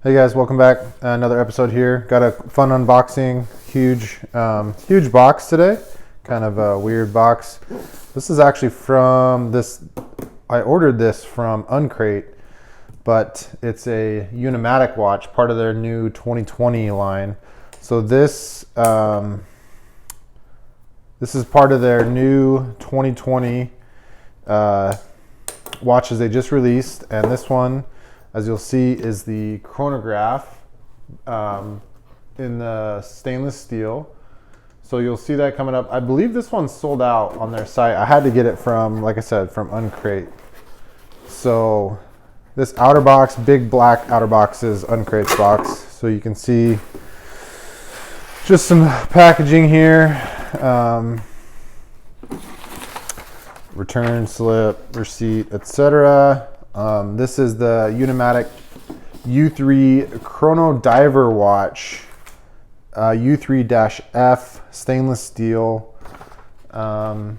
Hey guys, welcome back. Another episode here. Got a fun unboxing. Huge box today. Kind of a weird box. This is actually from this. I ordered this from Uncrate, but it's a Unimatic watch, part of their new 2020 line. So this is part of their new 2020 watches they just released, and this one, as you'll see, is the chronograph in the stainless steel. So you'll see that coming up. I believe this one's sold out on their site. I had to get it from, like I said, from Uncrate. So this outer box, big black outer box, is Uncrate's box. So you can see just some packaging here. Return slip, receipt, etc. This is the Unimatic U3 chrono-diver watch, U3-F, stainless steel. Yeah,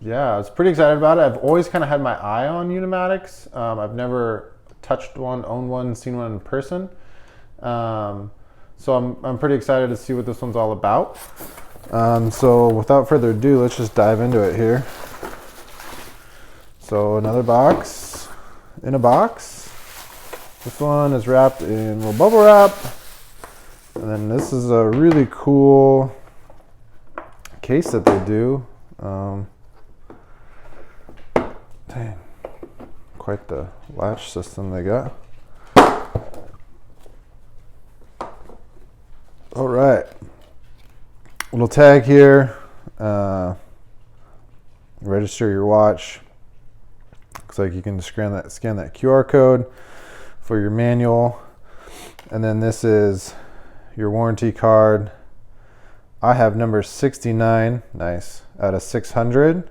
I was pretty excited about it. I've always kind of had my eye on Unimatics. I've never touched one, owned one, seen one in person. So I'm pretty excited to see what this one's all about. So without further ado, let's just dive into it here. So another box in a box. This one is wrapped in a little bubble wrap. And then this is a really cool case that they do. Dang, quite the latch system they got. All right, little tag here. Register your watch. Looks like you can scan that QR code for your manual. And then this is your warranty card. I have number 69, nice, out of 600.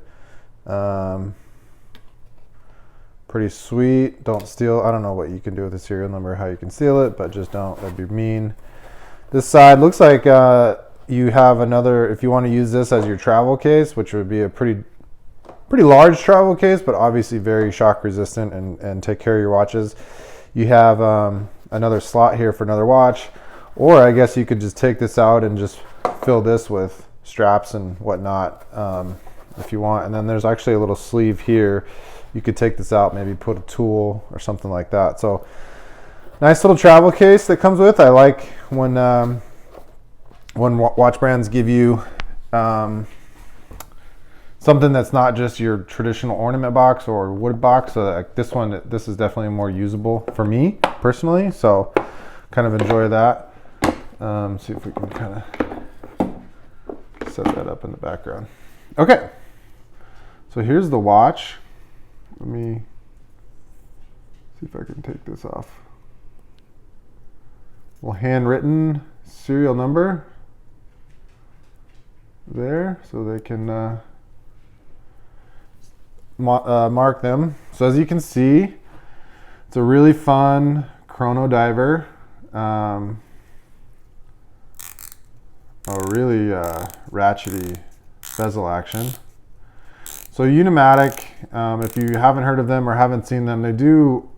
Pretty sweet. Don't steal. I don't know what you can do with the serial number, how you can steal it, but just don't. That'd be mean. This side looks like you have another, if you want to use this as your travel case, which would be a pretty large travel case, but obviously very shock resistant and take care of your watches. You have another slot here for another watch, or I guess you could just take this out and just fill this with straps and whatnot if you want. And then there's actually a little sleeve here. You could take this out, maybe put a tool or something like that. So nice little travel case that comes with. I like when watch brands give you something that's not just your traditional ornament box or wood box. So like this is definitely more usable for me personally. So kind of enjoy that. See if we can kind of set that up in the background. Okay, so here's the watch. Let me see if I can take this off. Well, handwritten serial number there, so they can mark them. So as you can see, it's a really fun chrono-diver. A really ratchety bezel action. So Unimatic, if you haven't heard of them or haven't seen them, they do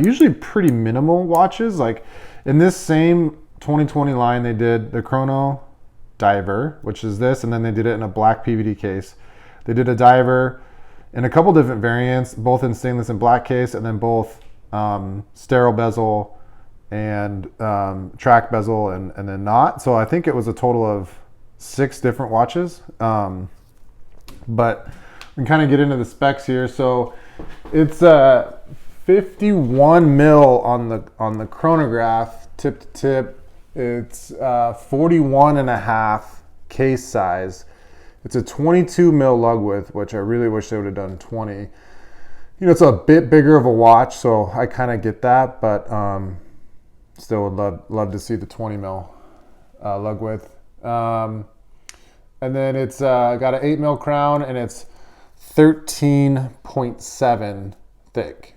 usually pretty minimal watches. Like in this same 2020 line, they did the chrono-diver, which is this, and then they did it in a black PVD case. They did a diver in a couple different variants, both in stainless and black case, and then both sterile bezel and track bezel and then not. So I think it was a total of 6 different watches. But we can kind of get into the specs here. So it's 51 mil on the chronograph, tip to tip. It's 41 and a half case size. It's a 22 mil lug width, which I really wish they would have done 20. You know, it's a bit bigger of a watch, so I kind of get that, but still would love to see the 20 mil lug width. And then it's got an 8 mil crown, and it's 13.7 thick.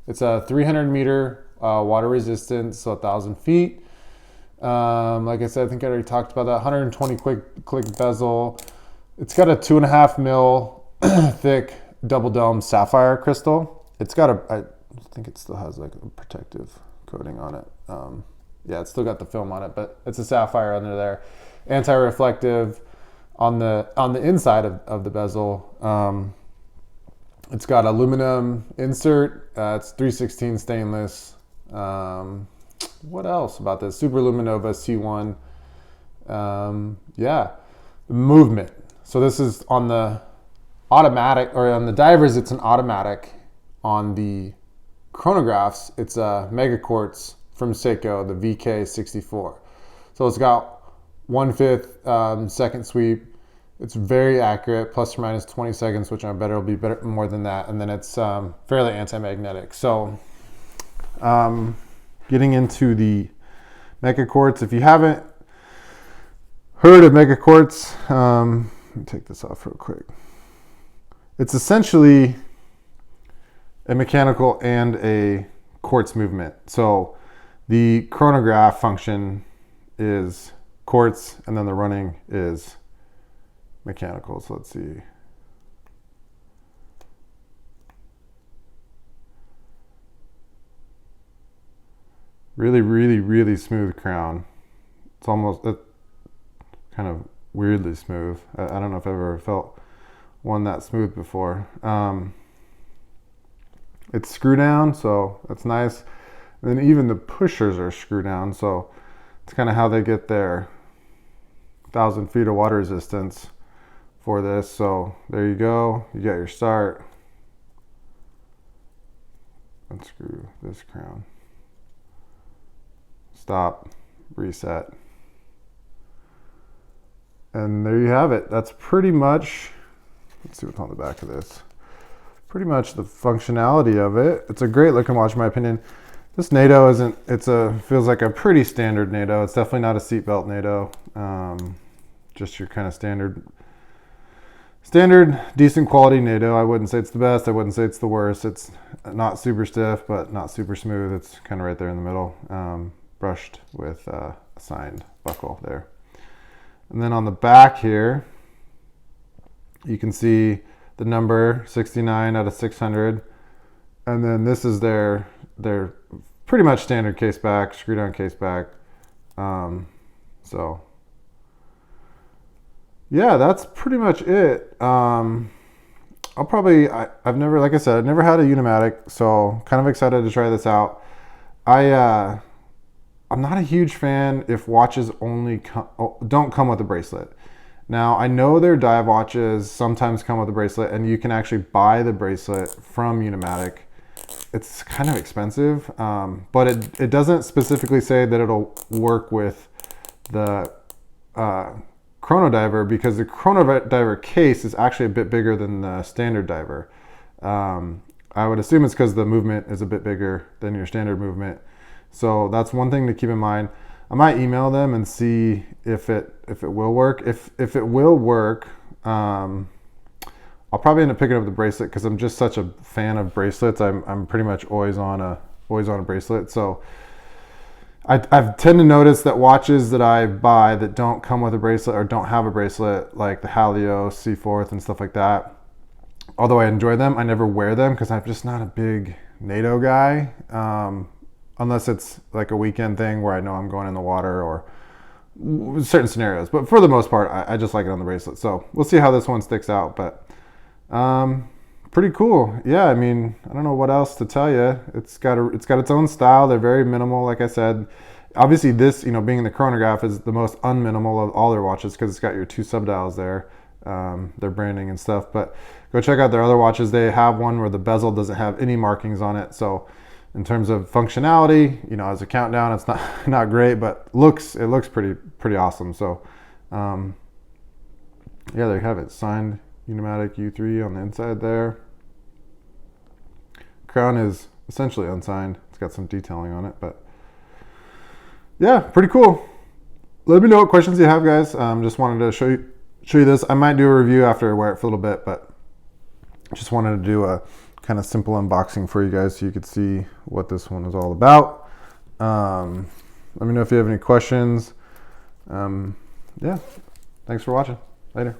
It's a 300 meter water resistance, so 1,000 feet. Like I said, I think I already talked about that. 120 click bezel. It's got a 2.5 mil thick double dome sapphire crystal. It's got I think it still has like a protective coating on it. Yeah, it's still got the film on it, but it's a sapphire under there. Anti-reflective on the inside of the bezel. It's got aluminum insert. It's 316 stainless. What else about this? Super Luminova C1. Yeah, movement. So this is on the automatic, or on the divers, it's an automatic. On the chronographs, it's a mecha-quartz from Seiko, the VK64. So it's got 1/5 second sweep. It's very accurate, plus or minus 20 seconds, which I bet it'll be better, more than that. And then it's fairly anti-magnetic. So getting into the mecha-quartz, if you haven't heard of mecha-quartz, let me take this off real quick. It's essentially a mechanical and a quartz movement. So the chronograph function is quartz, and then the running is mechanical. So let's see. Really, really, really smooth crown. It's almost kind of weirdly smooth. I don't know if I've ever felt one that smooth before. It's screw down, so that's nice. And then even the pushers are screw down, so it's kind of how they get their 1,000 feet of water resistance for this. So there you go. You got your start. Unscrew this crown. Stop. Reset. And there you have it. That's pretty much, let's see what's on the back of this. Pretty much the functionality of it. It's a great looking watch in my opinion. This NATO feels like a pretty standard NATO. It's definitely not a seatbelt NATO. Just your kind of standard decent quality NATO. I wouldn't say it's the best. I wouldn't say it's the worst. It's not super stiff, but not super smooth. It's kind of right there in the middle. Brushed with a signed buckle there. And then on the back here, you can see the number 69 out of 600. And then this is their pretty much standard case back, screw down case back. So yeah, that's pretty much it. I've never, like I said, I've never had a Unimatic, so kind of excited to try this out. I'm not a huge fan if watches only don't come with a bracelet. Now, I know their dive watches sometimes come with a bracelet, and you can actually buy the bracelet from Unimatic. It's kind of expensive, but it doesn't specifically say that it'll work with the chrono-diver, because the chrono-diver case is actually a bit bigger than the standard diver. I would assume it's because the movement is a bit bigger than your standard movement. So that's one thing to keep in mind. I might email them and see if it will work. If it will work, I'll probably end up picking up the bracelet, because I'm just such a fan of bracelets. I'm pretty much always on a bracelet. So I tend to notice that watches that I buy that don't come with a bracelet or don't have a bracelet, like the Halios, Seaforth, and stuff like that, although I enjoy them, I never wear them because I'm just not a big NATO guy. Unless it's like a weekend thing where I know I'm going in the water, or certain scenarios. But for the most part, I just like it on the bracelet. So we'll see how this one sticks out. But pretty cool. Yeah, I mean, I don't know what else to tell you. It's got its own style. They're very minimal, like I said. Obviously, this, being in the chronograph, is the most unminimal of all their watches, because it's got your 2 subdials there, their branding and stuff. But go check out their other watches. They have one where the bezel doesn't have any markings on it. So in terms of functionality, as a countdown, it's not great, but it looks pretty awesome. So yeah, there you have it. Signed Unimatic U3 on the inside there. Crown is essentially unsigned. It's got some detailing on it, but yeah, pretty cool. Let me know what questions you have, guys. Just wanted to show you this. I might do a review after I wear it for a little bit, but just wanted to do a kind of simple unboxing for you guys so you could see what this one is all about. Let me know if you have any questions. Yeah, thanks for watching. Later.